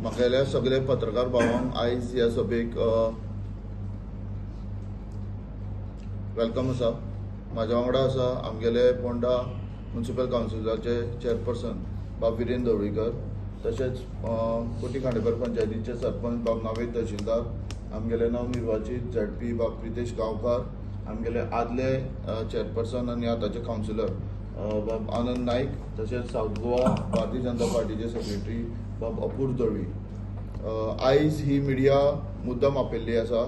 म्हागेल्या सगळे पत्रकार भावांक आयज ह्या सभेक वेलकम आसा. म्हाज्या वांगडा आसा आमगेले पोंडा म्युनिसिपल कावन्सिलाचे चेअरपर्सन बाब विरेंद्र धवळीकर, तशेंच कोटी खांडेपार पंचायतीचे सरपंच बाब नावेद तहसीलदार, आमगेले नवनिर्वाचित झेडपी बाब प्रितेश गांवकार, आमगेले आदले चेअरपर्सन आनी आतांचे कावन्सिलर बाब आनंद नाईक, तशेंच साऊथ गोवा भारतीय जनता पार्टीचे सेक्रेटरी बाब अपूर्व दळवी. आयज ही मिडिया मुद्दम आपयल्ली आसा.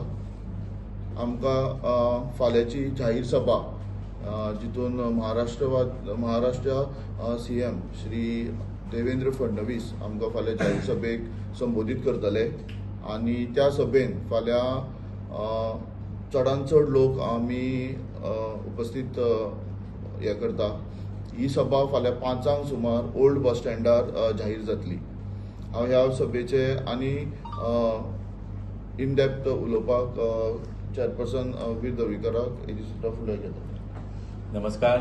आमकां फाल्यांची जाहीर सभा जितून महाराष्ट्र CM श्री देवेंद्र फडणवीस आमकां फाल्यां जाहीर सभेक संबोधीत करतले आनी त्या सभेन फाल्यां चडांत चड लोक आमी उपस्थित हे करता. ही सभा फाल्यां 5 सुमार ओल्ड बस स्टँडार जाहीर जातली. हांव ह्या सभेचे आनी इन डेप्थ उलोवपाक चेअरपर्सन वीर धवळीकराक हेजी सुद्दां फुडें घेता. नमस्कार.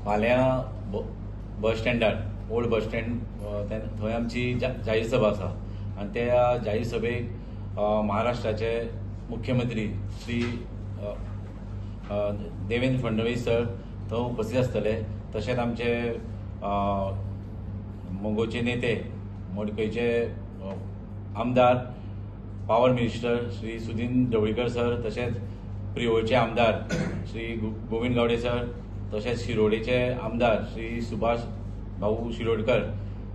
फाल्यां बस स्टँडार ओल्ड बस स्टँड थंय आमची जाहीर सभा आसा आनी त्या जाहीर सभेक महाराष्ट्राचे मुख्यमंत्री श्री देवेंद्र फडणवीस सर थंय उपस्थित आसतले. तशेंच आमचे मोंगोचे नेते मडकयचे आमदार power minister Shri Sudin Dhavalikar sir, तशेंच प्रियोचे आमदार श्री गोविंद गावडे सर, तशेंच शिरोडेचे आमदार श्री सुभाष भाऊ शिरोडकर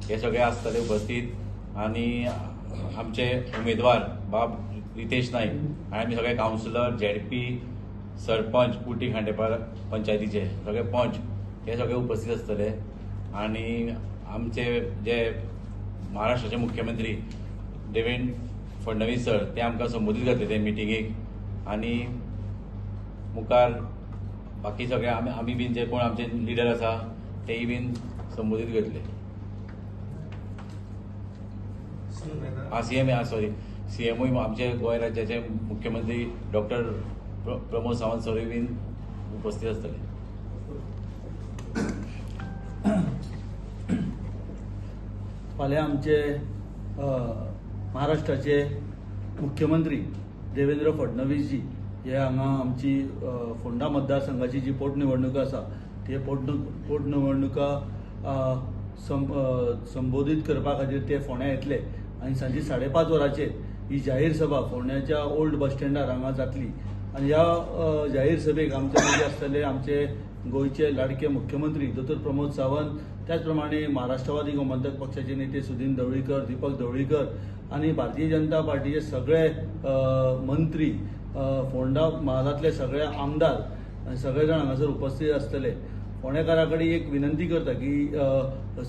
हे सगळे आसतले उपस्थित. आनी आमचे उमेदवार बाब रितेश नाईक आनी आमी सगळे कावन्सिलर झेडपी सरपंच कुटी खांडेपार पंचायतीचे सगळे पंच हे सगळे उपस्थित आसतले. आनी आमचे जे महाराष्ट्राचे मुख्यमंत्री देवेंद्र फडणवीस सर ते आमकां संबोधीत करतले ते मिटिंगेक. आनी मुखार बाकी सगळे आमी बीन जे कोण आमचे लिडर आसा तेय बीन संबोधीत करतले. CMूय आमचे गोंय राज्याचे मुख्यमंत्री डॉक्टर प्रमोद सावंत सरूय बीन उपस्थित आसतले. फाल्यां आमचे महाराष्ट्राचे मुख्यमंत्री देवेंद्र फडणवीस जी हे हांगा आमची फोंडा मतदारसंघाची जी पोटनिवडणूक आसा ते पोटनिवडणुका संबोधीत करपा खातीर ते फोंड्या येतले आनी सांजे 5:30 वरांचेर ही जाहीर सभा फोंड्याच्या ओल्ड बस स्टँडार हांगा जातली. आनी ह्या जाहीर सभेक आमचे मदीं आसतले आमचे गोंयचे लाडके मुख्यमंत्री दोतोर प्रमोद सावंत, त्याच प्रमाणे महाराष्ट्रवादी गोमंतक पक्षाचे नेते सुदीन ढवळीकर, दीपक ढवळीकर आनी भारतीय जनता पार्टीचे सगळे मंत्री, फोंडा म्हालांतले सगळे आमदार सगळे जाण हांगासर उपस्थित आसतले. फोंडेकारा कडेन एक विनंती करता की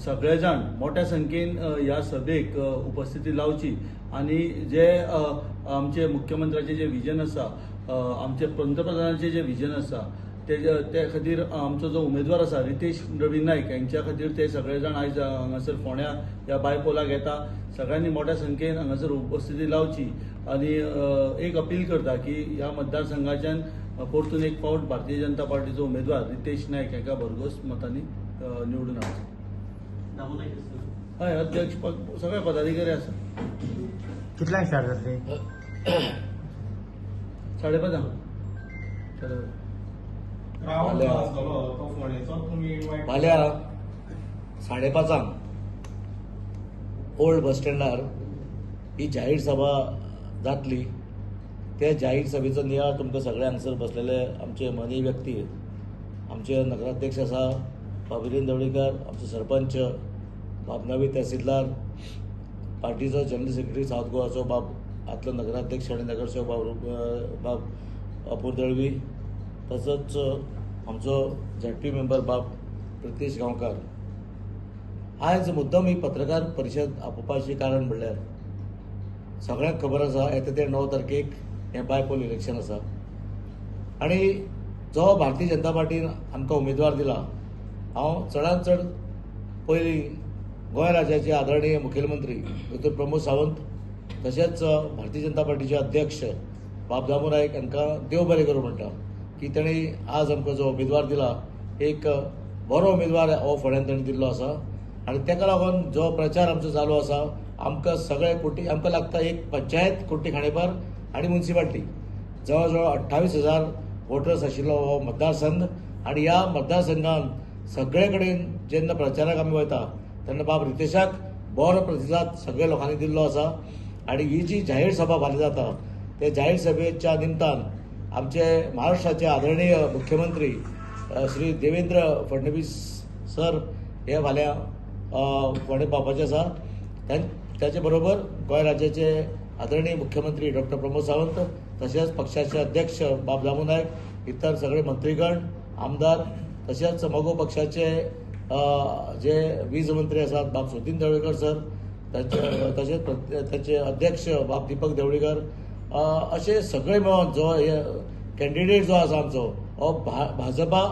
सगळे जाण मोठ्या संख्येन ह्या सभेक उपस्थिती लावची आनी जे आमचे मुख्यमंत्र्याचे जे विजन आसा, आमचे पंतप्रधानाचे जे विजन आसा ते खातीर आमचो जो उमेदवार आसा रितेश रवी नाईक यांच्या खातीर ते सगळे जाण आयज हांगासर फोंड्या ह्या बायपोलाक येता. सगळ्यांनी मोठ्या संख्येन हांगासर उपस्थिती लावची आनी एक अपील करता की ह्या मतदारसंघाच्यान परतून एक फावट भारतीय जनता पार्टीचो उमेदवार रितेश नाईक हाका भरघोस मतांनी निवडून हाडचो. हय, अध्यक्ष सगळे पदाधिकारी आसा. कितल्यांक स्टार्ट जातली? 5:30. फाल्यां 5:30 ओल्ड बस स्टँडार ही जाहीर सभा जातली. त्या जाहीर सभेचो नियाळ तुमकां सगळे हांगसर बसलेले आमचे मनी व्यक्ती, आमचे नगराध्यक्ष आसा बाब विरेंद्र धवळीकर, आमचे सरपंच बाब नावेद तहसीलदार, पार्टीचो जनरल सेक्रेटरी साऊथ गोवाचो बाब आतलो नगराध्यक्ष आनी नगरसेवक बाब अपूर्व दळवी, तसोच आमचो झेडपी मेंबर बाब प्रितेश गांवकार. आयज मुद्दम ही पत्रकार परिशद आपोवपाचें कारण म्हणल्यार सगळ्यांक खबर आसा येता ते 9 तारखेक हें बायपोल इलेक्शन आसा आनी जो भारतीय जनता पार्टीन आमकां उमेदवार दिला, हांव चडांत चड पयलीं गोंय राज्याचे आदरणीय मुखेलमंत्री दोतोर प्रमोद सावंत, तशेंच भारतीय जनता पार्टीचे अध्यक्ष बाब दामू नायक हांकां देव बरें करूं म्हणटा की तेणी आज आमकां जो उमेदवार दिला एक बरो उमेदवार हो फुड्यान ताणें दिल्लो आसा आनी ताका लागून जो प्रचार आमचो चालू आसा आमकां सगळे कोटी आमकां लागता एक पंचायत कोटी खांडेपार आनी म्युन्सिपाल्टी जवळ जवळ 28,000 वोटर्स आशिल्लो हो मतदारसंघ आनी ह्या मतदारसंघात सगळे कडेन जेन्ना प्रचाराक आमी वयता तेन्ना बाब रितेशाक बरो प्रतिसाद सगळ्या लोकांनी दिल्लो आसा आनी ही जी जाहीर सभा फाल्यां जाता त्या जाहीर सभेच्या निमतान आमचे महाराष्ट्राचे आदरणीय मुख्यमंत्री श्री देवेंद्र फडणवीस सर हे फाल्यां फोंडे पावपाचे आसा त्याचे बरोबर गोंय राज्याचे आदरणीय मुख्यमंत्री डॉक्टर प्रमोद सावंत तशेंच पक्षाचे अध्यक्ष बाब दामू नायक इतर सगळे मंत्रीगण आमदार तशेंच मगो पक्षाचे जे वीज मंत्री आसात बाब सुदीन ढवळीकर सर तशेंच ताचे अध्यक्ष बाब दीपक ढवळीकर असे सगळे मेळोन जो कॅन्डिडेट जो आसा आमचो हो भाजपा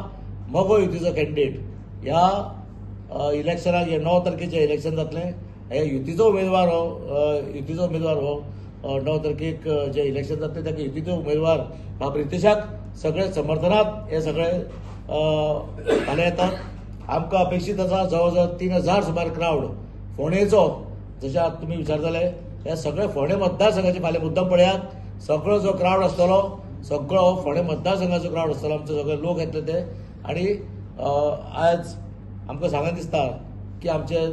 मगो युतीचो कॅन्डिडेट ह्या इलेक्शनाक हे 9 तारखेचे इलेक्शन जातलें हे युतीचो उमेदवार हो 9 तारखेक जे इलेक्शन जातलें ताका युतीचो उमेदवार बाब रितेशाक सगळे समर्थनात हे सगळे फाल्यां येतात आमकां अपेक्षीत आसा जवळ जवळ 3,000 सुमार क्रावड फोंडेचो जशें आतां तुमी विचारताले हे सगळे फोंडे मतदारसंघाचे फाल्यां मुद्दम पळयात सगळो जो क्रावड आसतलो सगळो फोंडे मतदारसंघाचो क्रावड आसतलो आमचे सगळे लोक येतले ते आनी आज आमकां सांगन दिसता की आमचे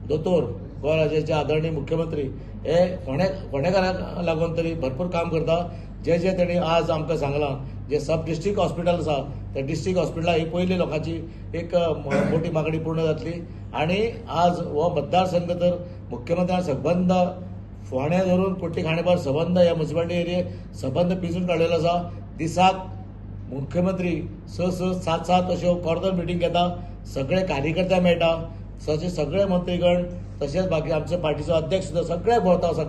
दोतोर गोंय राज्याचे आदरणीय मुख्यमंत्री हे फोंडेकारांक लागून तरी भरपूर काम करता जे तेणी आज आमकां सांगलां जे सब डिस्ट्रिक्ट हॉस्पिटल आसा त्या डिस्ट्रिक्ट हॉस्पिटलाक ही पयली लोकांची एक मोठी मागणी पूर्ण जातली आनी आज हो मतदारसंघ तर मुख्यमंत्र्यान सबंद फोंड्या धरून कोट्टी खांडेपार सबंद ह्या म्युन्सिपाल्टी एरियेक सबंद पिंजून काडलेलो आसा दिसाक मुख्यमंत्री 6-7 अश्यो कॉर्नर मिटींग घेता सगळे कार्यकर्ते मेळटा तशेंच सगळे मंत्रीगण तशेंच बाकी आमच्या पार्टीचो अध्यक्ष सुद्दां सगळे भोंवता